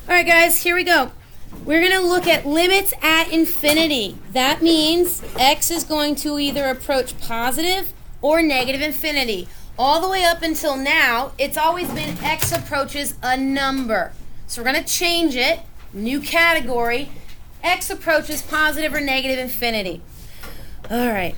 All right, guys, here we go. We're going to look at limits at infinity. That means x is going to either approach positive or negative infinity. All the way up until now, it's always been x approaches a number. So we're going to change it. New category. X approaches positive or negative infinity. All right.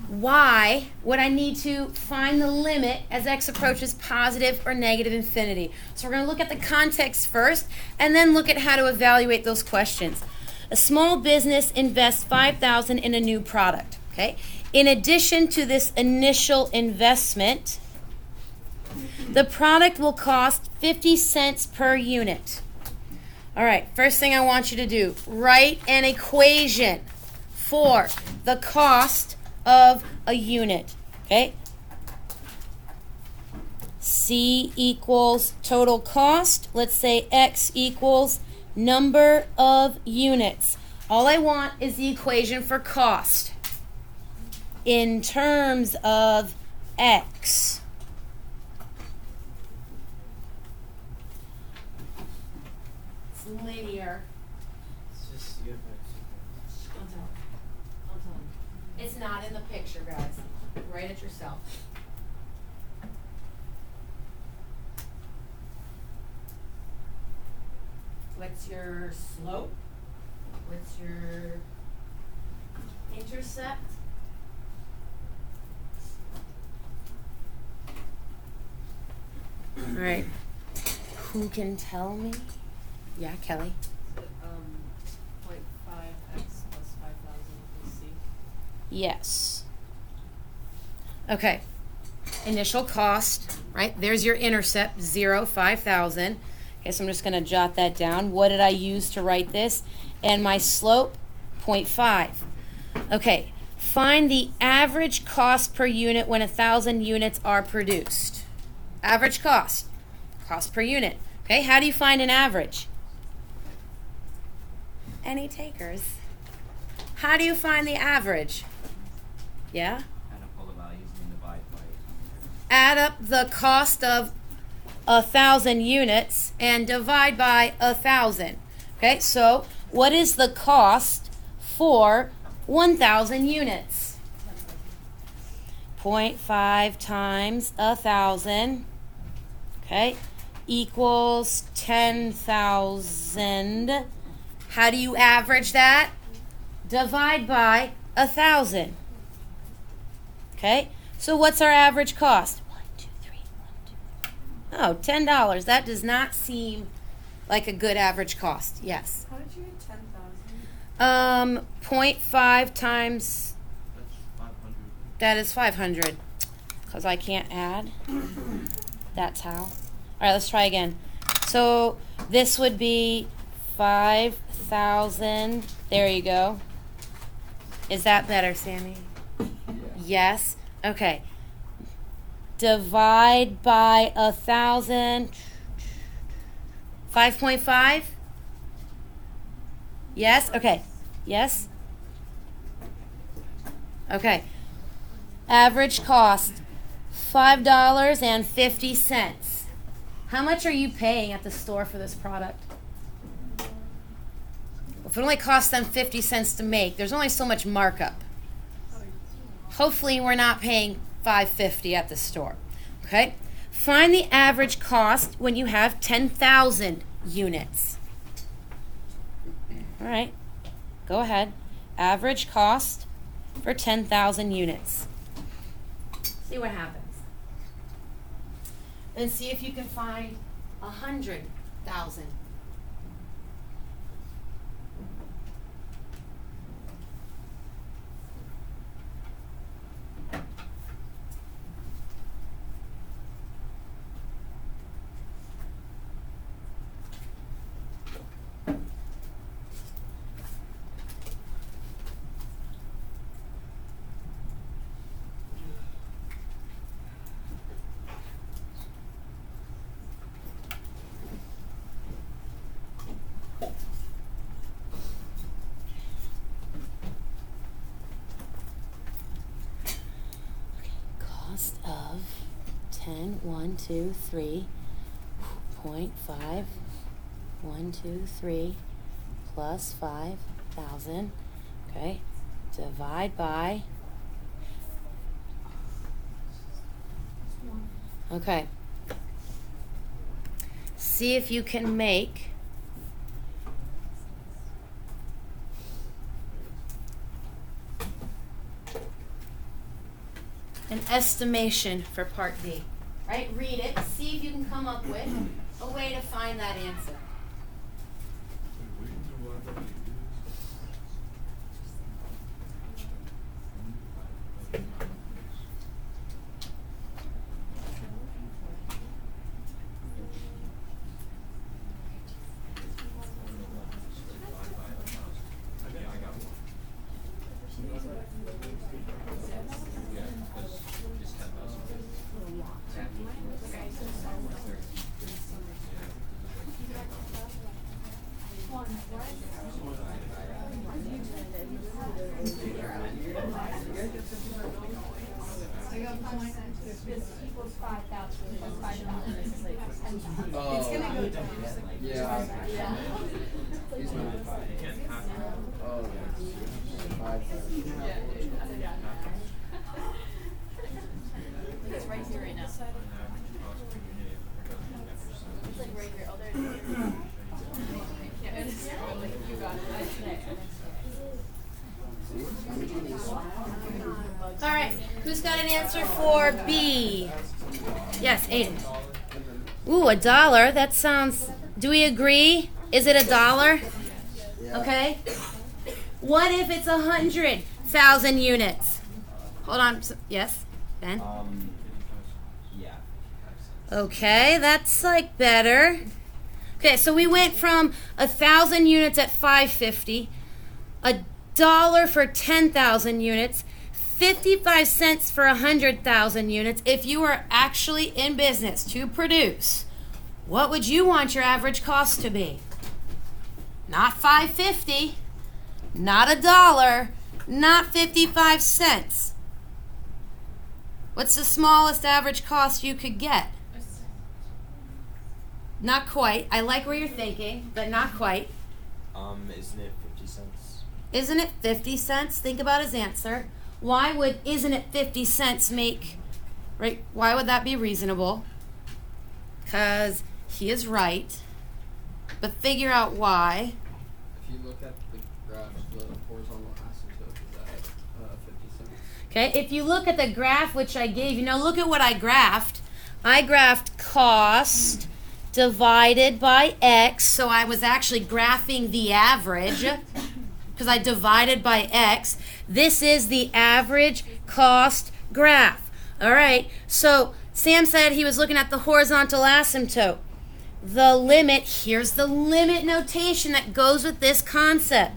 Why would I need to find the limit as x approaches positive or negative infinity? So we're going to look at the context first and then look at how to evaluate those questions. A small business invests $5,000 in a new product. Okay. In addition to this initial investment, the product will cost 50 cents per unit. All right, first thing I want you to do, write an equation for the cost of a unit, okay? C equals total cost. Let's say X equals number of units. All I want is the equation for cost in terms of X. It's linear. It's just you have Don't tell him. Don't tell him. It's not in the picture, guys. Write it yourself. What's your slope? What's your intercept? All right. Who can tell me? Yeah, Kelly. 0.5x plus 5,000 equals C. Yes. Okay. Initial cost, right? There's your intercept, 0, 5,000. Okay, so I'm just going to jot that down. What did I use to write this? And my slope, 0.5. Okay, find the average cost per unit when 1,000 units are produced. Average cost per unit. Okay, how do you find an average? Any takers? How do you find the average? Yeah? kind of pull the values and divide by 100. Add up the cost of 1,000 units and divide by 1,000. Okay, so what is the cost for 1,000 units? 0.5 times 1,000, okay, equals 10,000. How do you average that? Divide by 1,000. Okay, so what's our average cost? 1, 2, 3, 1, 2, 3. Oh, $10. That does not seem like a good average cost. Yes. How did you get 10,000? 0.5 times, That's 500. that is 500. Because I can't add. That's how. All right, let's try again. So this would be 5,000. There you go. Is that better, Sammy? Yes. Okay. Divide by 1,000. 5.5? Yes? Okay. Yes? Okay. Average cost, $5.50. How much are you paying at the store for this product? If it only costs them 50 cents to make, there's only so much markup. Hopefully we're not paying $5.50 at the store. Okay? Find the average cost when you have 10,000 units. All right. Go ahead. Average cost for 10,000 units. See what happens. And see if you can find 100,000. Cost of 10, 1, 2, 3, 0.5 1, 2, 3 plus 5,000. Okay. Divide by. Okay. See if you can make an estimation for part D. Right? Read it. See if you can come up with a way to find that answer. It's gonna go down. Yeah. He's not. Oh, It's right here right now. It's like right here. Oh, there it is. Yeah, it is. You got it. All right. Who's got an answer for B? Yes, Aiden. Ooh, $1. That sounds. Do we agree? Is it $1? Yeah. Okay. What if it's 100,000 units? Hold on. Yes, Ben. Yeah. Okay, that's like better. Okay, so we went from 1,000 units at $5.50, $1 for 10,000 units, 55 cents for 100,000 units. If you were actually in business to produce, what would you want your average cost to be? Not $5.50, not $1, not 55 cents. What's the smallest average cost you could get? Not quite. I like where you're thinking, but not quite. Isn't it 50 cents? Isn't it 50 cents? Think about his answer. Why would isn't it 50 cents make, right? Why would that be reasonable? Because he is right. But figure out why. If you look at the graph, the horizontal asymptote is at 50 cents. Okay, if you look at the graph which I gave you, now look at what I graphed. I graphed cost divided by X, so I was actually graphing the average because I divided by X. This is the average cost graph. All right, so Sam said he was looking at the horizontal asymptote. The limit, here's the limit notation that goes with this concept.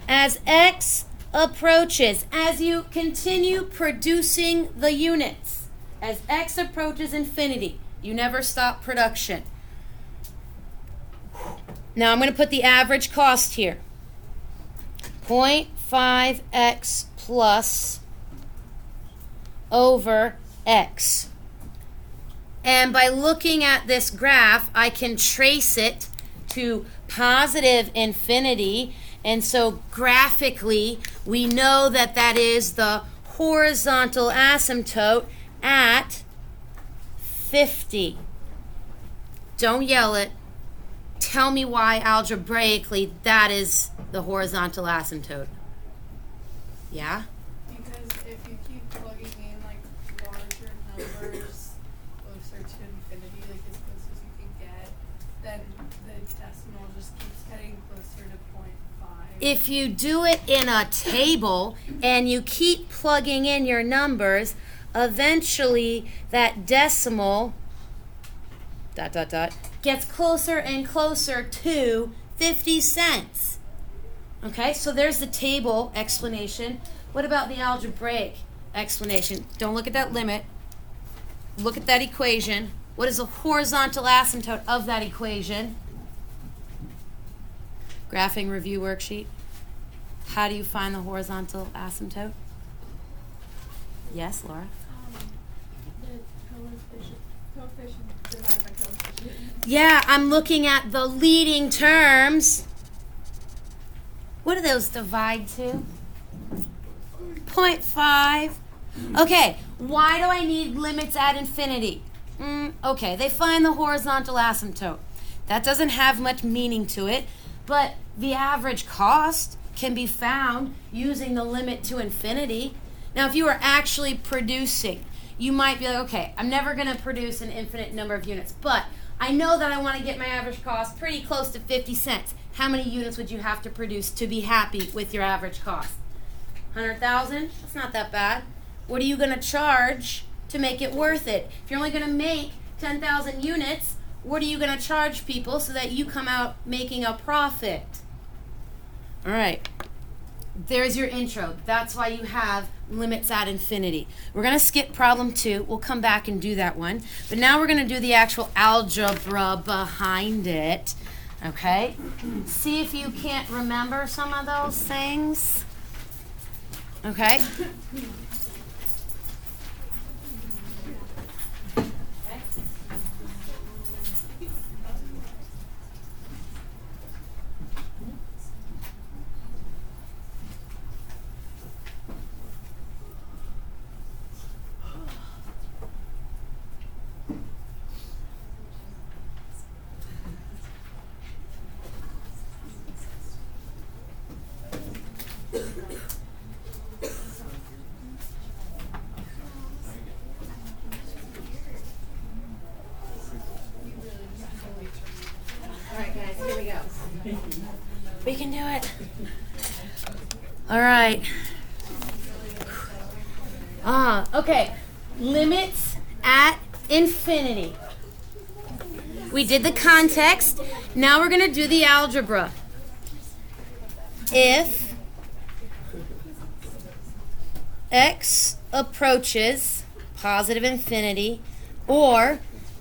As X approaches, as you continue producing the units, as X approaches infinity, you never stop production. Now I'm going to put the average cost here. 0.5x plus over x. And by looking at this graph, I can trace it to positive infinity. And so graphically, we know that that is the horizontal asymptote at 50. Don't yell it. Tell me why algebraically that is the horizontal asymptote. Yeah? Because if you keep plugging in like larger numbers closer to infinity, like as close as you can get, then the decimal just keeps getting closer to 0.5. If you do it in a table and you keep plugging in your numbers, eventually that decimal gets closer and closer to 50 cents. Okay, so there's the table explanation. What about the algebraic explanation? Don't look at that limit. Look at that equation. What is the horizontal asymptote of that equation? Graphing review worksheet. How do you find the horizontal asymptote? Yes, Laura? The coefficient. Coefficient divided by coefficient. Yeah, I'm looking at the leading terms. What do those divide to? 0.5. Okay, why do I need limits at infinity? Okay, they find the horizontal asymptote. That doesn't have much meaning to it, but the average cost can be found using the limit to infinity. Now, if you were actually producing, you might be like, okay, I'm never going to produce an infinite number of units, but I know that I want to get my average cost pretty close to 50 cents. How many units would you have to produce to be happy with your average cost? 100,000? That's not that bad. What are you going to charge to make it worth it? If you're only going to make 10,000 units, what are you going to charge people so that you come out making a profit? All right. There's your intro. That's why you have limits at infinity. We're going to skip problem 2. We'll come back and do that one. But now we're going to do the actual algebra behind it. Okay? See if you can't remember some of those things. Okay? We can do it. All right. Okay. Limits at infinity. We did the context. Now we're going to do the algebra. If x approaches positive infinity or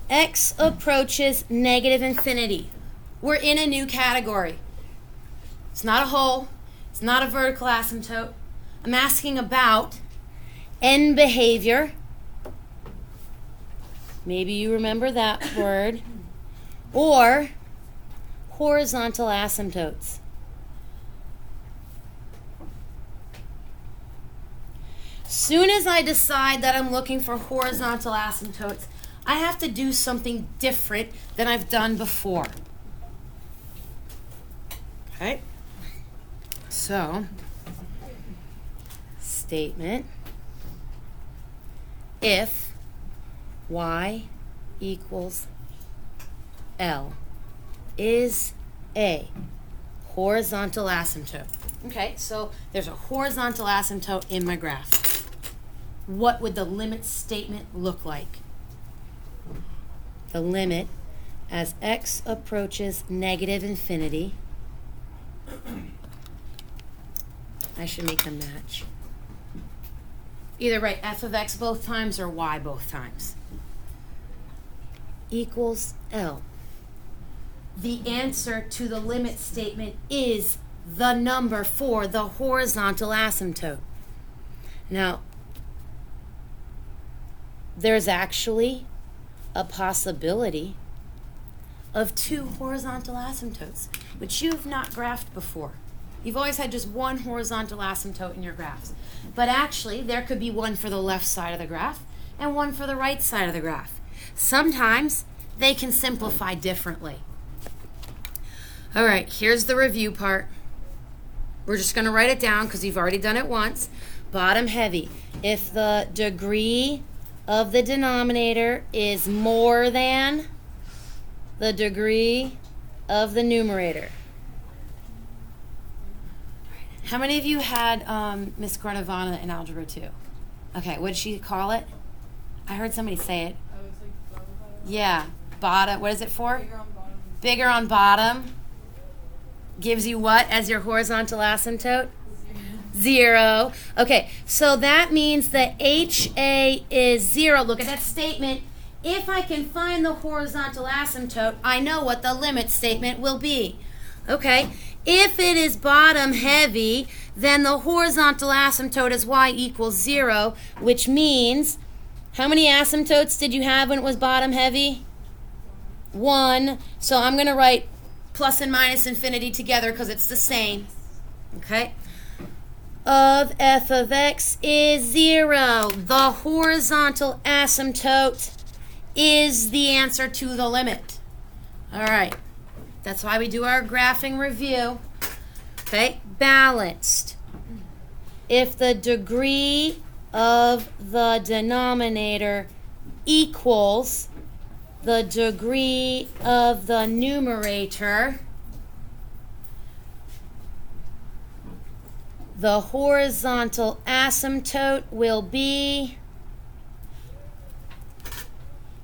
x approaches negative infinity, we're in a new category. It's not a hole. It's not a vertical asymptote. I'm asking about end behavior. Maybe you remember that word. Or horizontal asymptotes. Soon as I decide that I'm looking for horizontal asymptotes, I have to do something different than I've done before. Okay? So, statement, if y equals L is a horizontal asymptote. Okay, so there's a horizontal asymptote in my graph. What would the limit statement look like? The limit as x approaches negative infinity. I should make them match. Either write f of x both times or y both times. Equals L. The answer to the limit statement is the number for the horizontal asymptote. Now, there's actually a possibility of 2 horizontal asymptotes, which you've not graphed before. You've always had just one horizontal asymptote in your graphs. But actually, there could be one for the left side of the graph and one for the right side of the graph. Sometimes they can simplify differently. All right, here's the review part. We're just going to write it down because you've already done it once. Bottom heavy. If the degree of the denominator is more than the degree of the numerator. How many of you had Miss Cordovana in Algebra 2? Okay, what did she call it? I heard somebody say it. I was like, bottom. Yeah, bottom. What is it for? Bigger on bottom. Bigger on bottom. Gives you what as your horizontal asymptote? 0. Okay, so that means that HA is 0. Look at that statement. If I can find the horizontal asymptote, I know what the limit statement will be. Okay, if it is bottom heavy, then the horizontal asymptote is y equals 0, which means How many asymptotes did you have when it was bottom heavy? 1. So I'm going to write plus and minus infinity together because it's the same. Okay? Of f of x is 0. The horizontal asymptote is the answer to the limit. All right. That's why we do our graphing review. Okay? Balanced. If the degree of the denominator equals the degree of the numerator, the horizontal asymptote will be,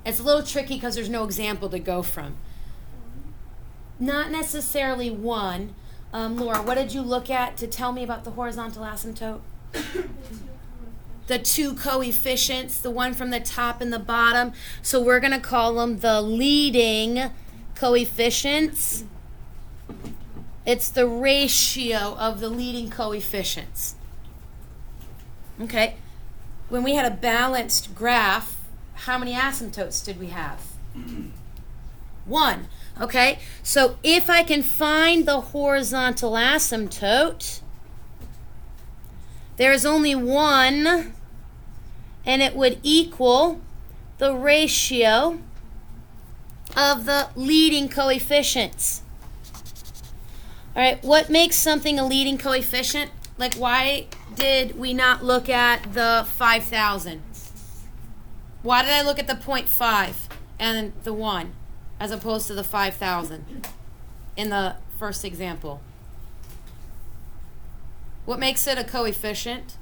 it's a little tricky because there's no example to go from. Not necessarily 1. Laura, what did you look at to tell me about the horizontal asymptote? The 2 coefficients, the one from the top and the bottom. So we're going to call them the leading coefficients. It's the ratio of the leading coefficients. Okay. When we had a balanced graph, how many asymptotes did we have? 1. Okay. So if I can find the horizontal asymptote, there is only 1, and it would equal the ratio of the leading coefficients. All right, what makes something a leading coefficient? Like, why did we not look at the 5,000? Why did I look at the 0.5 and the 1 as opposed to the 5,000 in the first example? What makes it a coefficient?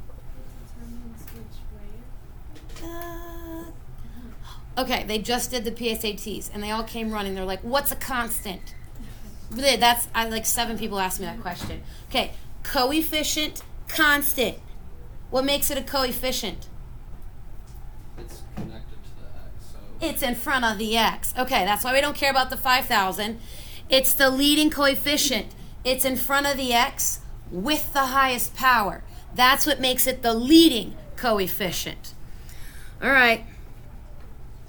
Okay, they just did the PSATs and they all came running. They're like, what's a constant? That's, like 7 people asked me that question. Okay, coefficient, constant. What makes it a coefficient? It's connected to the x, so It's in front of the x. Okay, that's why we don't care about the 5,000. It's the leading coefficient. It's in front of the x with the highest power. That's what makes it the leading coefficient. All right.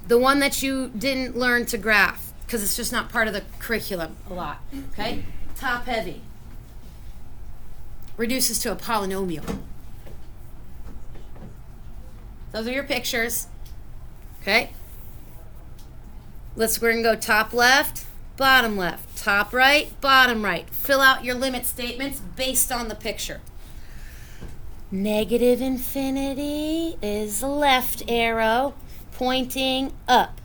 The one that you didn't learn to graph, because it's just not part of the curriculum a lot. Okay? Top heavy. Reduces to a polynomial. Those are your pictures. Okay? We're going to go top left, bottom left, top right, bottom right. Fill out your limit statements based on the picture. Negative infinity is the left arrow pointing up.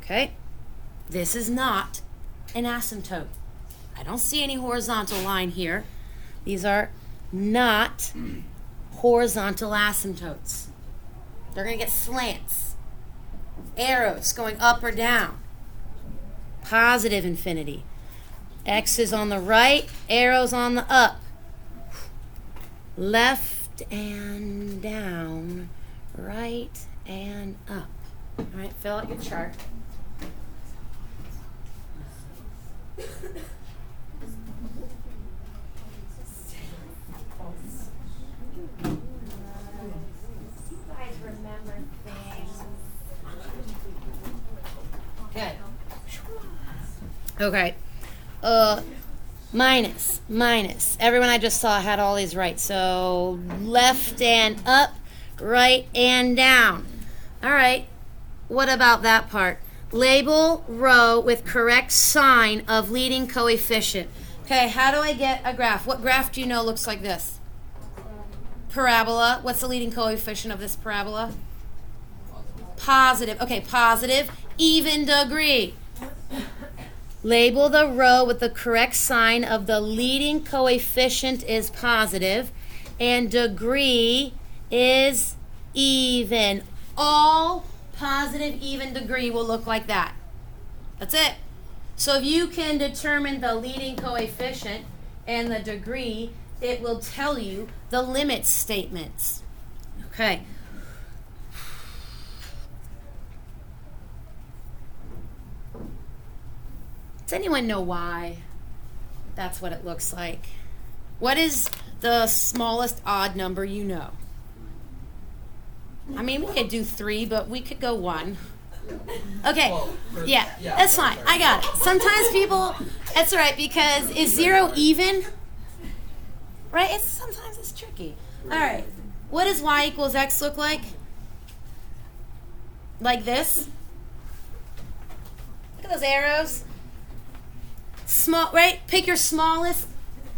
Okay? This is not an asymptote. I don't see any horizontal line here. These are not horizontal asymptotes. They're going to get slants. Arrows going up or down. Positive infinity. X is on the right, arrows on the up. Left and down, right and up. All right, fill out your chart. Good. Okay. Minus. Everyone I just saw had all these right. So left and up, right and down. All right. What about that part? Label row with correct sign of leading coefficient. Okay, how do I get a graph? What graph do you know looks like this? Parabola. What's the leading coefficient of this parabola? Positive. Okay, positive. Even degree. Label the row with the correct sign of the leading coefficient is positive and degree is even. All positive even degree will look like that. That's it. So if you can determine the leading coefficient and the degree, it will tell you the limit statements. Okay. Does anyone know why that's what it looks like? What is the smallest odd number you know? I mean, we could do 3, but we could go 1. Okay, Well, yeah, that's fine. I got it. Sometimes people, that's all right, because is 0 even? Right? Sometimes it's tricky. All right. What does y equals x look like? Like this? Look at those arrows. Small, right? Pick your smallest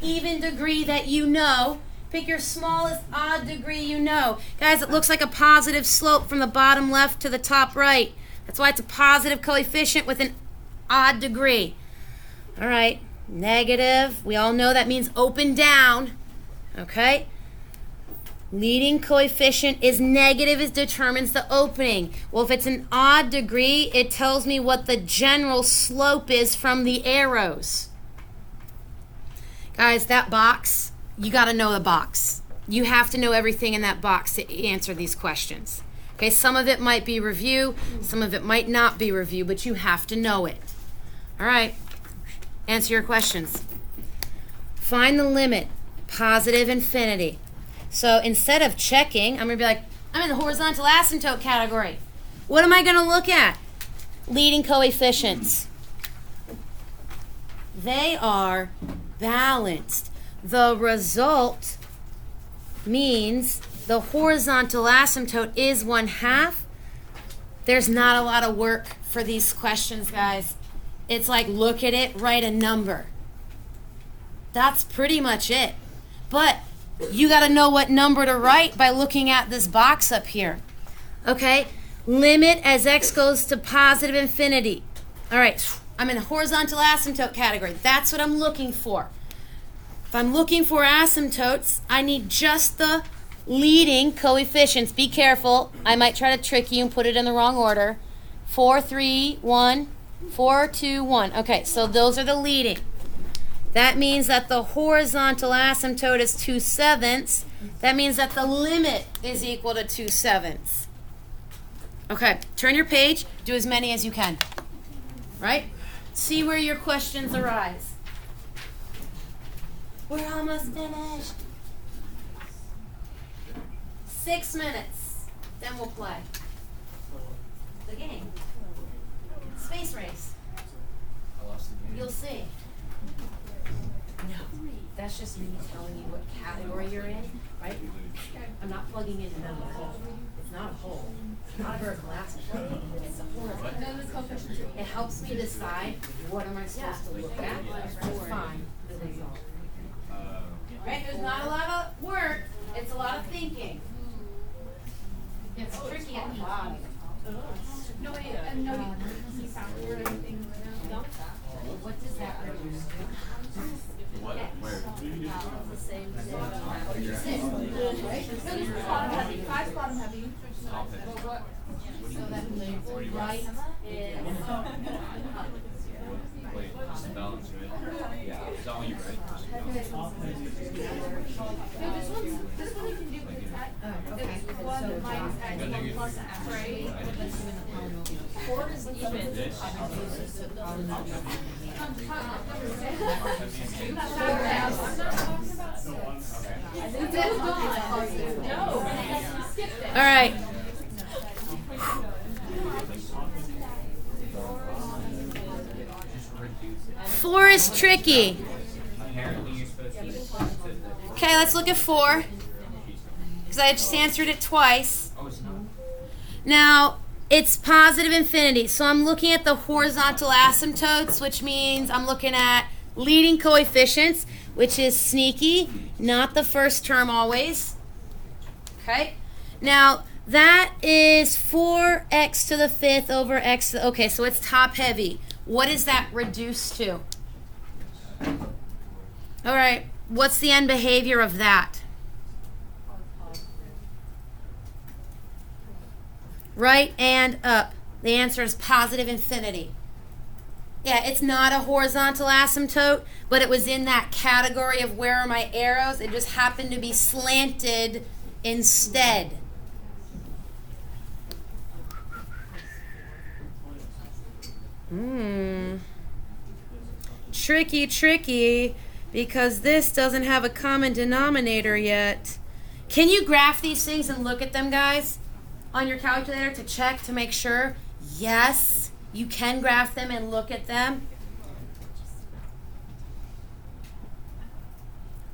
even degree that you know. Pick your smallest odd degree you know. Guys, it looks like a positive slope from the bottom left to the top right. That's why it's a positive coefficient with an odd degree. All right, negative. We all know that means open down. Okay? Leading coefficient is negative. It determines the opening. Well, if it's an odd degree, it tells me what the general slope is from the arrows. Guys, that box, you got to know the box. You have to know everything in that box to answer these questions. Okay, some of it might be review, some of it might not be review, but you have to know it. All right, answer your questions. Find the limit, positive infinity. So instead of checking, I'm going to be like, I'm in the horizontal asymptote category. What am I going to look at? Leading coefficients. They are balanced. The result means the horizontal asymptote is 1/2. There's not a lot of work for these questions, guys. It's like look at it, write a number. That's pretty much it. But you got to know what number to write by looking at this box up here. Okay? Limit as x goes to positive infinity. All right, I'm in the horizontal asymptote category. That's what I'm looking for. If I'm looking for asymptotes, I need just the leading coefficients. Be careful. I might try to trick you and put it in the wrong order. 4, 3, 1, 4, 2, 1. Okay, so those are the leading. That means that the horizontal asymptote is 2/7. That means that the limit is equal to 2/7. Okay, turn your page. Do as many as you can. Right? See where your questions arise. We're almost finished. 6 minutes. Then we'll play. The game. Space race. You'll see. No, that's just me telling you what category you're in, right? I'm not plugging into a hole. It's not a hole. It's not a vertical asymptote. It's a horizontal. It helps me decide what am I supposed to look at to find the result. Right? There's not a lot of work. It's a lot of thinking. It's tricky at the bottom. No, wait, and no, you found it or anything like that? No. What does that reduce to? What? Where? The same thing. So this is bottom heavy, 5's bottom heavy. Top heavy. So that label right is. Wait, just balance, right? Yeah. Is that what you write? No, this one you can do with that. It's 1 minus x, 1 plus x, right? 4 is even. This? All right. Four is tricky. Okay, let's look at 4. Because I just answered it twice. Now, it's positive infinity. So I'm looking at the horizontal asymptotes, which means I'm looking at leading coefficients, which is sneaky, not the first term always. Okay? Now, that is 4x to the 5th over x to the, okay, so it's top heavy. What is that reduced to? All right, what's the end behavior of that? Right and up. The answer is positive infinity. Yeah, it's not a horizontal asymptote, but it was in that category of where are my arrows. It just happened to be slanted instead. Tricky, tricky, because this doesn't have a common denominator yet. Can you graph these things and look at them, guys? on your calculator to check to make sure, yes, you can graph them and look at them.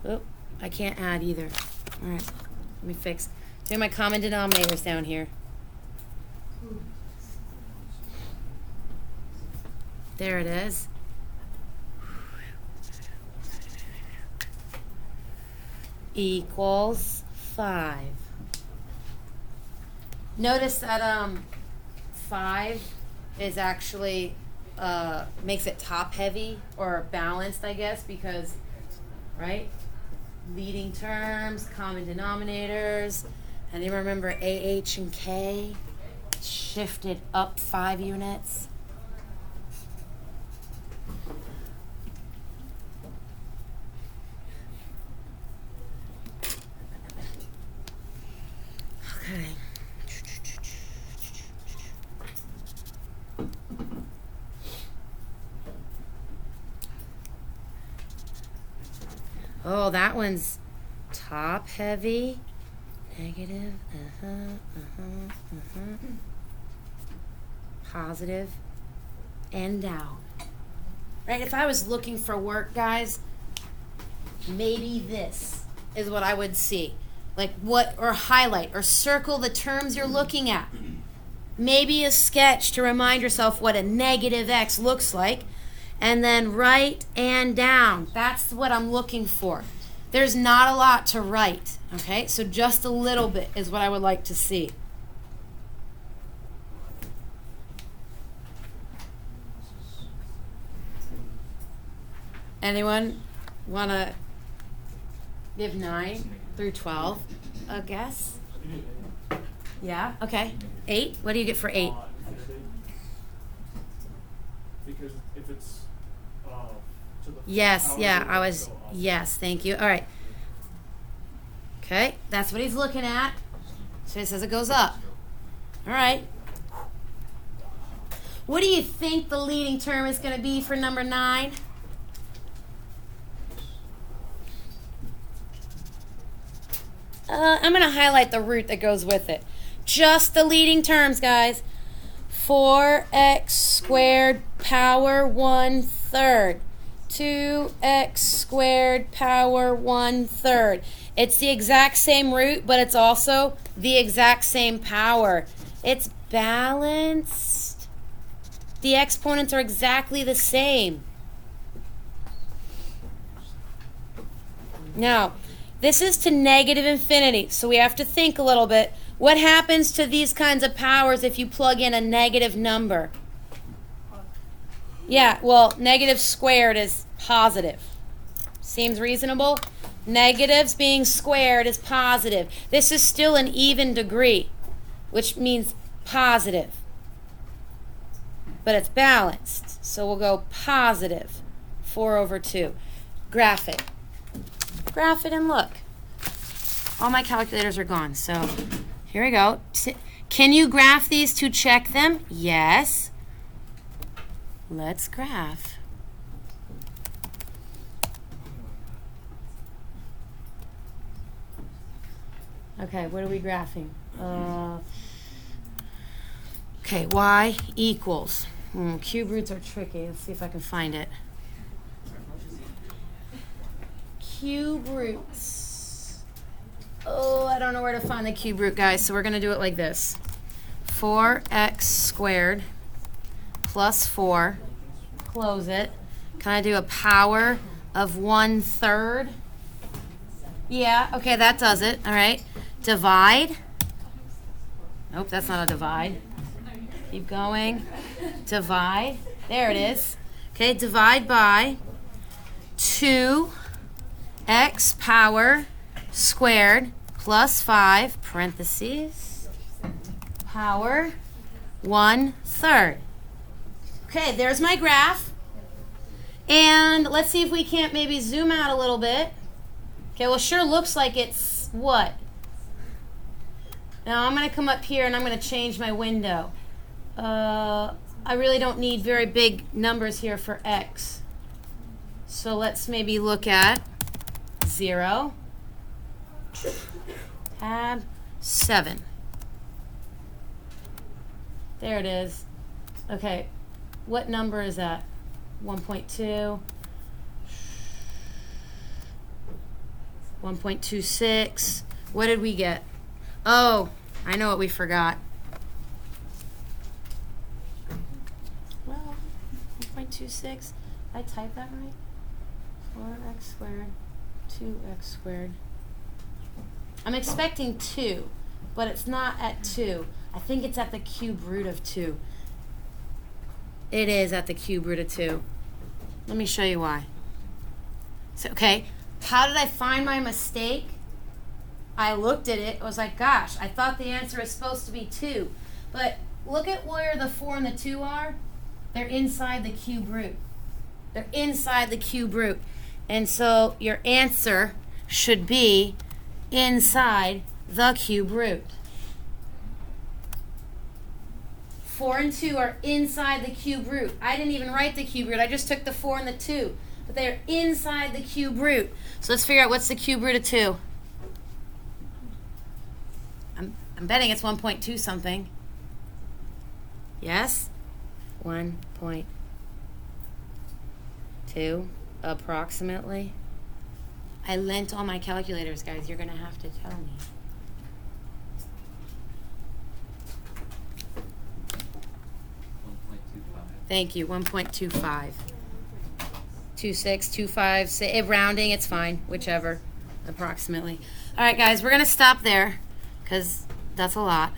Oh, I can't add either. All right, let me fix. Do my common denominators down here. There it is. Equals 5. Notice that 5 is actually makes it top heavy or balanced, I guess, because, right? Leading terms, common denominators, and you remember AH and K shifted up 5 units. Okay. Oh, that one's top heavy, negative, positive, and down. Right? If I was looking for work, guys, maybe this is what I would see. Like what, or highlight, or circle the terms you're looking at. Maybe a sketch to remind yourself what a negative x looks like. And then write and down. That's what I'm looking for. There's not a lot to write, okay? So just a little bit is what I would like to see. Anyone want to give 9 through 12 a guess? Yeah, okay. 8, what do you get for 8? Because if it's to the Yes, power yeah, zero, I was, so yes, thank you. All right. Okay, that's what he's looking at. So he says it goes up. All right. What do you think the leading term is going to be for number 9? I'm going to highlight the root that goes with it. Just the leading terms, guys. 4x squared power 1/3. 2x squared power 1/3. It's the exact same root, but it's also the exact same power. It's balanced. The exponents are exactly the same. Now, this is to negative infinity, so we have to think a little bit. What happens to these kinds of powers if you plug in a negative number? Yeah, well, negative squared is positive. Seems reasonable? Negatives being squared is positive. This is still an even degree, which means positive. But it's balanced, so we'll go positive 4/2. Graph it. Graph it and look. All my calculators are gone, so here we go. Can you graph these to check them? Yes. Let's graph. Okay, what are we graphing? Okay, y equals. Cube roots are tricky. Let's see if I can find it. Cube roots. Oh, I don't know where to find the cube root, guys, so we're going to do it like this. 4x squared plus 4. Close it. Can I do a power of 1/3? Yeah, okay, that does it. All right. Divide. Nope, that's not a divide. Keep going. Divide. There it is. Okay, divide by 2x power squared plus 5, parentheses, power 1/3. Okay, there's my graph. And let's see if we can't maybe zoom out a little bit. Okay, well, sure looks like it's what? Now I'm going to come up here and I'm going to change my window. I really don't need very big numbers here for x. So let's maybe look at 0, tab 7. There it is. Okay, what number is that? 1.2. 1.26. What did we get? Oh, I know what we forgot. Well, 1.26. I typed that right? 4x squared, 2x squared. I'm expecting 2, but it's not at 2. I think it's at the cube root of 2. It is at the cube root of 2. Let me show you why. So, okay, how did I find my mistake? I looked at it. I was like, gosh, I thought the answer was supposed to be 2. But look at where the 4 and the 2 are. They're inside the cube root. They're inside the cube root. And so your answer should be inside the cube root. 4 and 2 are inside the cube root. I didn't even write the cube root. I just took the 4 and the 2. But they are inside the cube root. So let's figure out what's the cube root of 2. I'm betting it's 1.2 something. Yes? 1.2 approximately. I lent all my calculators, guys. You're going to have to tell me. Thank you. 1.25. 26, 25. Say rounding, it's fine. Whichever. Approximately. All right, guys, we're going to stop there because that's a lot.